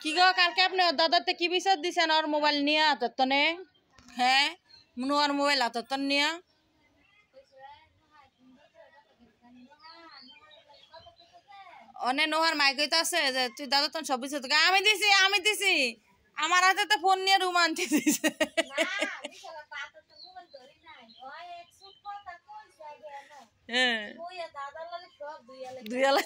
কি গো কালকে আপনি ওর দাদাতে কি বিচার দিছেন ওর মোবাইল নিয়ে আতনে? হ্যাঁ নোয়ার মোবাইল আতন নিয়ে অনে নোহার মাইক হইতে আছে যে তুই দাদা তোর সব বিচার আমি দিছি আমার হাতে তো ফোন নিয়ে রুম আনতে দিছে হ্যাঁ দুইয়ালা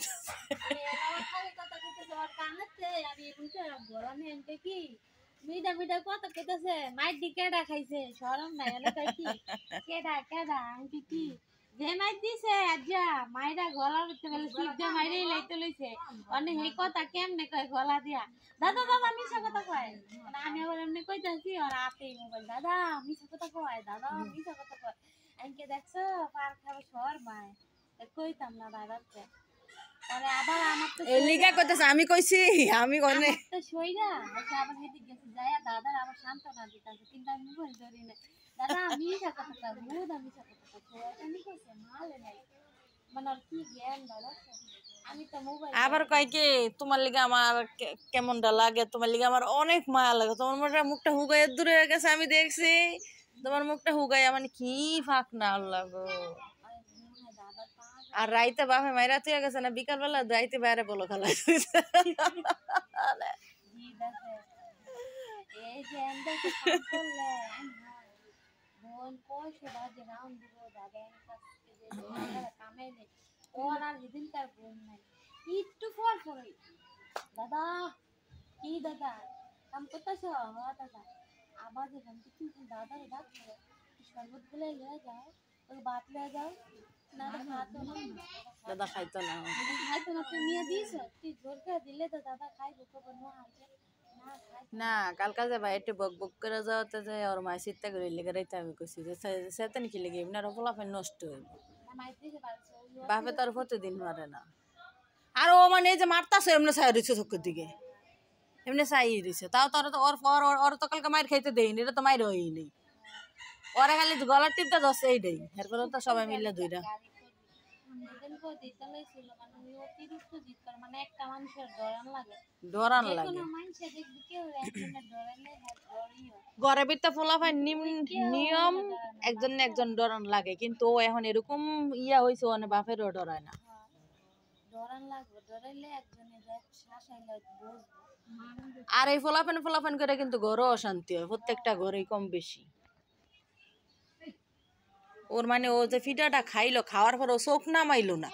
মিডা মিডা কত কইতাছে মাইর দি কেডা খাইছে শরম নাই এনে কই কি কেডা কেডা আমি কি যে মাইর দিছে আজ্জা মাইরা গলা ভিতরে গেলে সিদ্ধা মাইরেই লাইতে লইছে অনে হে কথা কেমনে কয় গলা দিয়া দাদা দাদা মিছা কথা কয় না আমি আবার এমনি কইতাছি আর আতেই মোবাইল দাদা মিছা কথা কয় দাদা মিছা কথা কয় আইকে দেখছো পার খাবে শর ভাই কইতাম না দাদাকে আরে আবার আমার তো এলিগা কইতাছে আমি কইছি আমি কোনে তো সইরা আচ্ছা আবার হেদি গেছে যায়া দাদা আবার সান্তনা দিতাছে কিন্তু আমি মোবাইল ধরি না দাদা মিছা কথা কয় বহুত আমি মিছা কথা কয় আমি কইছে মালে নাই মানে আর কি জ্ঞান দাদা আমি তো মোবাইল আবার কয় কি তোমার লিগে আমার কেমনটা লাগে তোমার লিগে আমার অনেক মায়া লাগে তোমার মুখটা হুগাইয়ে দূরে হয়ে গেছে আমি দেখছি তোমার মুখটা হুগাইয়া মানে কি ফাঁক না আল্লাহ গো আর রাইতে বাপে মাইরা তুই গেছে না বিকাল বেলা রাইতে বাইরে বলো খেলা এই যে এন্ডা কি করলে বোন পয়সা বাজে রাউন্ড দিব দাদা কাছে যে কামে নেই ওর আর দিনকার বোন নাই একটু পর পরে দাদা কি দাদা কাম করতেছ হ্যাঁ দাদা আবার যখন কিছু দাদা ডাকছে শরবত গুলো লয়ে যাও ওই বাত লয়ে যাও না খাতো না দাদা খাইতো না খাইতো না তুই নিয়ে দিস তুই জোর করে দিলে তো দাদা খাইবো খবর না আছে না কালকা যে ভাই একটু বক বক করে যাওয়াতে যে ওর মায়ের চিন্তা করে লেগে রাইতে আমি কইছি যে সেতেন কি লেগে এমনি আর ফলাফল নষ্ট হইব বাপে তার প্রতিদিন মারে না আর ও মানে এই যে মারতাছে এমনি চাই রয়েছে চোখের দিকে এমনি চাই রয়েছে তাও তোর তো ওর তো কালকে মায়ের খাইতে দেয়নি এটা তো মায়ের হয়নি ওরা খালি গলার টিপটা ধরছে এইটাই এরপরে তো সবাই মিললে দুইটা ডরান লাগে ঘরে ভিতরে ফলাফল নিয়ম একজন একজন ডরান লাগে কিন্তু ও এখন এরকম ইয়া হয়েছে মানে বাপেরও ডরায় না আর এই ফলাফান করে কিন্তু ঘরও অশান্তি হয় প্রত্যেকটা ঘরেই কম বেশি ওর মানে ও যে ফিটাটা খাইলো খাওয়ার পর ও চোখ নামাইলো না